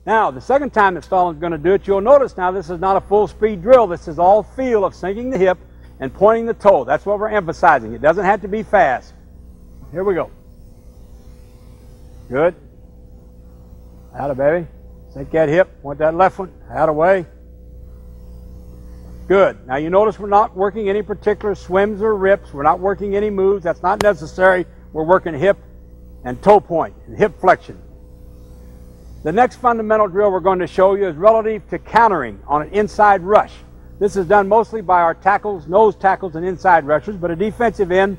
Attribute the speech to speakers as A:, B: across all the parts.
A: Now, the second time that Stalin's going to do it, you'll notice now this is not a full speed drill. This is all feel of sinking the hip and pointing the toe. That's what we're emphasizing. It doesn't have to be fast. Here we go. Good. Out of baby. Sink that hip. Point that left one. Out of way. Good. Now you notice we're not working any particular swims or rips. We're not working any moves. That's not necessary. We're working hip and toe point and hip flexion. The next fundamental drill we're going to show you is relative to countering on an inside rush. This is done mostly by our tackles, nose tackles, and inside rushers, but a defensive end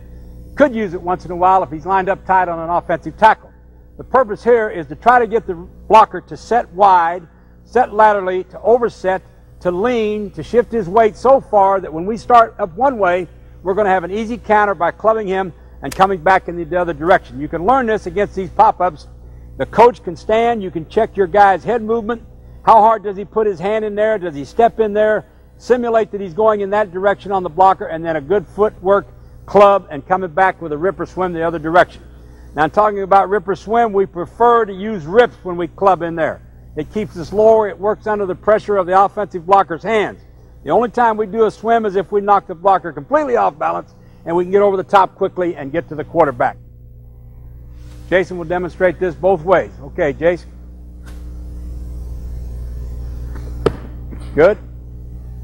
A: could use it once in a while if he's lined up tight on an offensive tackle. The purpose here is to try to get the blocker to set wide, set laterally, to overset, to lean, to shift his weight so far that when we start up one way, we're going to have an easy counter by clubbing him and coming back in the other direction. You can learn this against these pop-ups. The coach can stand. You can check your guy's head movement. How hard does he put his hand in there? Does he step in there? Simulate that he's going in that direction on the blocker, and then a good footwork, club, and coming back with a rip or swim the other direction. Now, I'm talking about rip or swim. We prefer to use rips when we club in there. It keeps us lower. It works under the pressure of the offensive blocker's hands. The only time we do a swim is if we knock the blocker completely off balance and we can get over the top quickly and get to the quarterback. Jason will demonstrate this both ways. Okay, Jason. Good.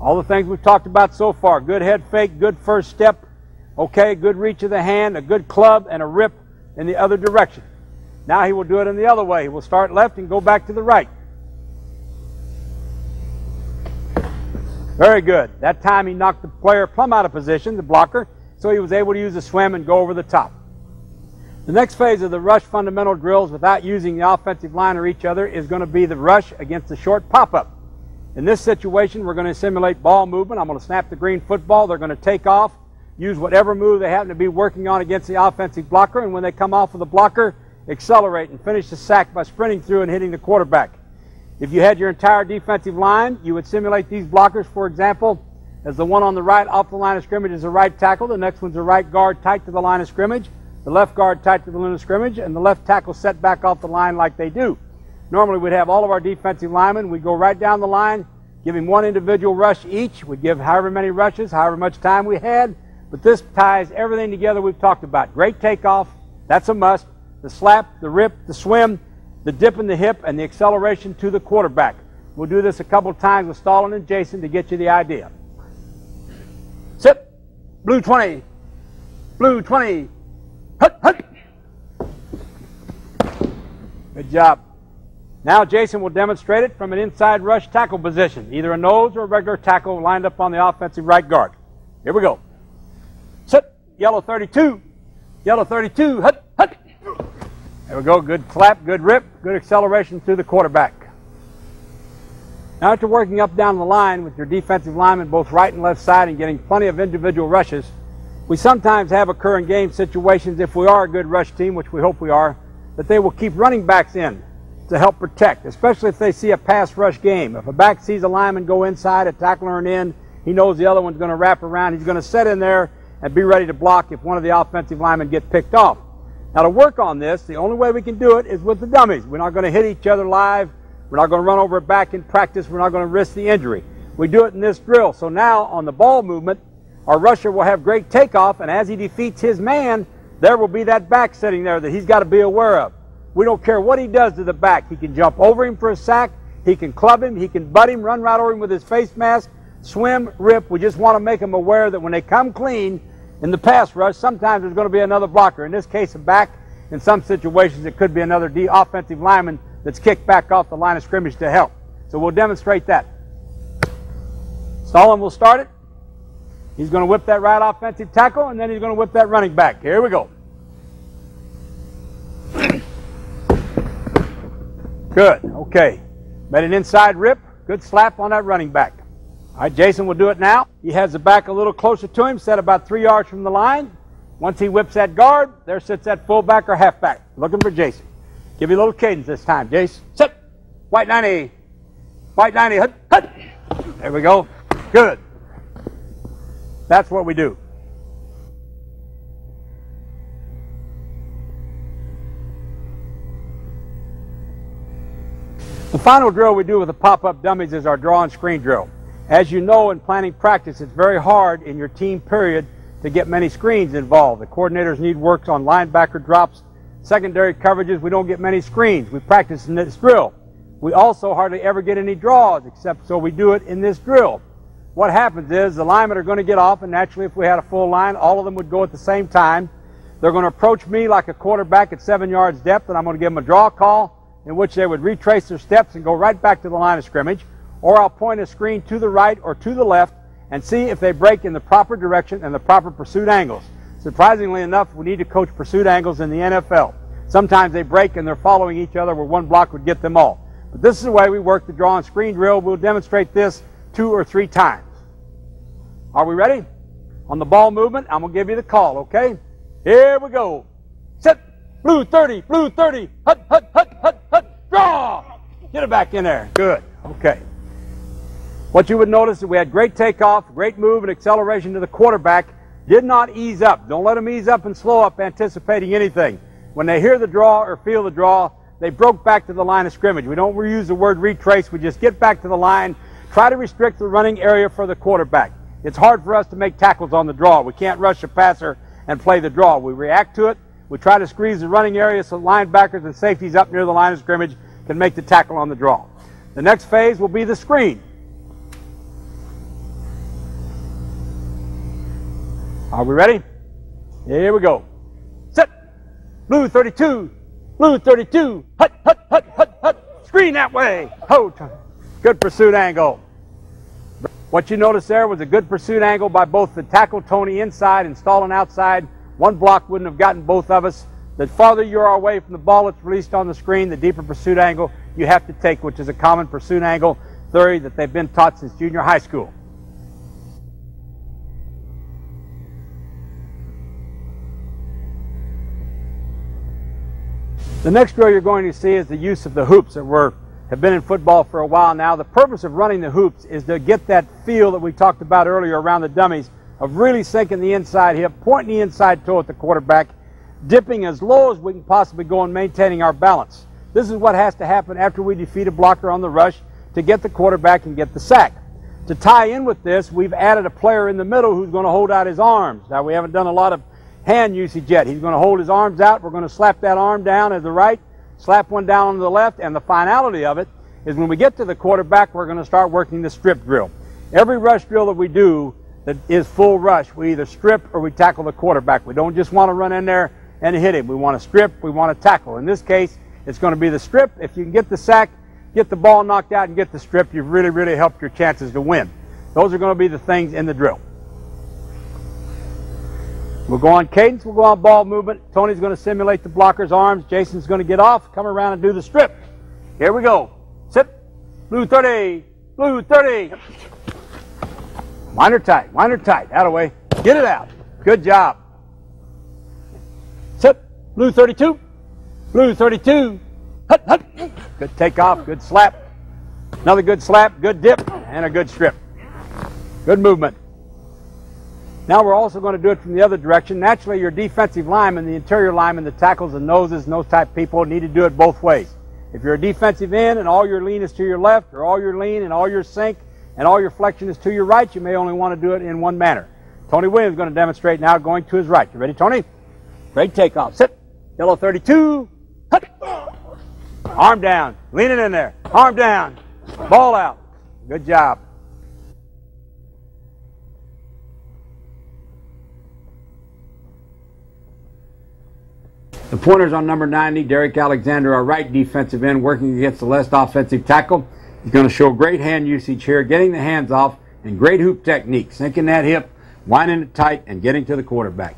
A: All the things we've talked about so far. Good head fake, good first step. Okay, good reach of the hand, a good club, and a rip in the other direction. Now he will do it in the other way. He will start left and go back to the right. Very good. That time he knocked the player plumb out of position, the blocker, so he was able to use a swim and go over the top. The next phase of the rush fundamental drills without using the offensive line or each other is going to be the rush against the short pop-up. In this situation, we're going to simulate ball movement. I'm going to snap the green football. They're going to take off, use whatever move they happen to be working on against the offensive blocker, and when they come off of the blocker, accelerate and finish the sack by sprinting through and hitting the quarterback. If you had your entire defensive line, you would simulate these blockers, for example, as the one on the right off the line of scrimmage is a right tackle, the next one's a right guard tight to the line of scrimmage, the left guard tight to the line of scrimmage, and the left tackle set back off the line like they do. Normally we'd have all of our defensive linemen, we'd go right down the line, give him one individual rush each, we'd give however many rushes, however much time we had, but this ties everything together we've talked about. Great takeoff, that's a must, the slap, the rip, the swim, the dip in the hip, and the acceleration to the quarterback. We'll do this a couple of times with Stalin and Jason to get you the idea. Sit, blue 20, blue 20, hut, hut. Good job. Now Jason will demonstrate it from an inside rush tackle position, either a nose or a regular tackle lined up on the offensive right guard. Here we go. Sit, yellow 32, hut, hut. There we go, good slap, good rip, good acceleration through the quarterback. Now after working up down the line with your defensive linemen both right and left side and getting plenty of individual rushes, we sometimes have occur in game situations, if we are a good rush team, which we hope we are, that they will keep running backs in to help protect, especially if they see a pass rush game. If a back sees a lineman go inside, a tackler an end, he knows the other one's going to wrap around. He's going to set in there and be ready to block if one of the offensive linemen get picked off. Now to work on this, the only way we can do it is with the dummies. We're not going to hit each other live. We're not going to run over it back in practice. We're not going to risk the injury. We do it in this drill. So now on the ball movement, our rusher will have great takeoff, and as he defeats his man, there will be that back sitting there that he's got to be aware of. We don't care what he does to the back. He can jump over him for a sack. He can club him. He can butt him, run right over him with his face mask, swim, rip. We just want to make him aware that when they come clean in the pass rush, sometimes there's going to be another blocker. In this case, a back. In some situations, it could be another offensive lineman that's kicked back off the line of scrimmage to help. So we'll demonstrate that. Stalin will start it. He's going to whip that right offensive tackle, and then he's going to whip that running back. Here we go. Good. Okay. Made an inside rip. Good slap on that running back. All right, Jason will do it now. He has the back a little closer to him, set about 3 yards from the line. Once he whips that guard, there sits that fullback or halfback. Looking for Jason. Give you a little cadence this time, Jason. Sit. White 90. White 90. Hut, hut. There we go. Good. That's what we do. The final drill we do with the pop-up dummies is our draw and screen drill. As you know, in planning practice, it's very hard in your team period to get many screens involved. The coordinators need work on linebacker drops, secondary coverages. We don't get many screens. We practice in this drill. We also hardly ever get any draws, except so we do it in this drill. What happens is the linemen are going to get off, and naturally if we had a full line, all of them would go at the same time. They're going to approach me like a quarterback at 7 yards depth, and I'm going to give them a draw call in which they would retrace their steps and go right back to the line of scrimmage, or I'll point a screen to the right or to the left and see if they break in the proper direction and the proper pursuit angles. Surprisingly enough, we need to coach pursuit angles in the NFL. Sometimes they break and they're following each other where one block would get them all. But this is the way we work the draw and screen drill. We'll demonstrate this 2 or 3 times. Are we ready? On the ball movement, I'm going to give you the call, okay? Here we go. Set. Blue 30, blue 30, hut, hut, hut, hut, hut, draw! Get it back in there. Good. Okay. What you would notice is we had great takeoff, great move and acceleration to the quarterback. Did not ease up. Don't let them ease up and slow up anticipating anything. When they hear the draw or feel the draw, they broke back to the line of scrimmage. We don't use the word retrace. We just get back to the line, try to restrict the running area for the quarterback. It's hard for us to make tackles on the draw. We can't rush a passer and play the draw. We react to it. We try to squeeze the running area so linebackers and safeties up near the line of scrimmage can make the tackle on the draw. The next phase will be the screen. Are we ready? Here we go. Set. Blue 32. Blue 32. Hut, hut, hut, hut, hut. Screen that way. Ho. Good pursuit angle. What you noticed there was a good pursuit angle by both the tackle Tony inside and Stalin outside. One block wouldn't have gotten both of us. The farther you are away from the ball that's released on the screen, the deeper pursuit angle you have to take, which is a common pursuit angle theory that they've been taught since junior high school. The next drill you're going to see is the use of the hoops that have been in football for a while now. The purpose of running the hoops is to get that feel that we talked about earlier around the dummies of really sinking the inside hip, pointing the inside toe at the quarterback, dipping as low as we can possibly go and maintaining our balance. This is what has to happen after we defeat a blocker on the rush to get the quarterback and get the sack. To tie in with this, we've added a player in the middle who's going to hold out his arms. Now, we haven't done a lot of hand usage yet. He's going to hold his arms out. We're going to slap that arm down to the right, slap one down on the left, and the finality of it is when we get to the quarterback, we're going to start working the strip drill. Every rush drill that we do that is full rush, we either strip or we tackle the quarterback. We don't just want to run in there and hit him. We want to strip, we want to tackle. In this case, it's going to be the strip. If you can get the sack, get the ball knocked out, and get the strip, you've really, really helped your chances to win. Those are going to be the things in the drill. We'll go on cadence, we'll go on ball movement. Tony's going to simulate the blocker's arms. Jason's going to get off, come around and do the strip. Here we go. Sit. Blue 30. Blue 30. Wind her tight. Wind her tight. Out of the way. Get it out. Good job. Sit. Blue 32. Blue 32. Hut, hut. Good takeoff. Good slap. Another good slap. Good dip. And a good strip. Good movement. Now we're also going to do it from the other direction. Naturally, your defensive linemen, the interior linemen, the tackles and noses, and those type of people need to do it both ways. If you're a defensive end and all your lean is to your left, or all your lean and all your sink and all your flexion is to your right, you may only want to do it in one manner. Tony Williams is going to demonstrate now going to his right. You ready, Tony? Great takeoff. Sit. Yellow 32. Hut. Arm down. Leaning in there. Arm down. Ball out. Good job. The pointer's on number 90, Derek Alexander, our right defensive end, working against the left offensive tackle. He's going to show great hand usage here, getting the hands off, and great hoop technique, sinking that hip, winding it tight, and getting to the quarterback.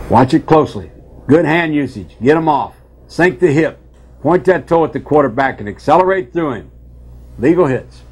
A: Watch it closely. Good hand usage. Get him off. Sink the hip. Point that toe at the quarterback and accelerate through him. Legal hits.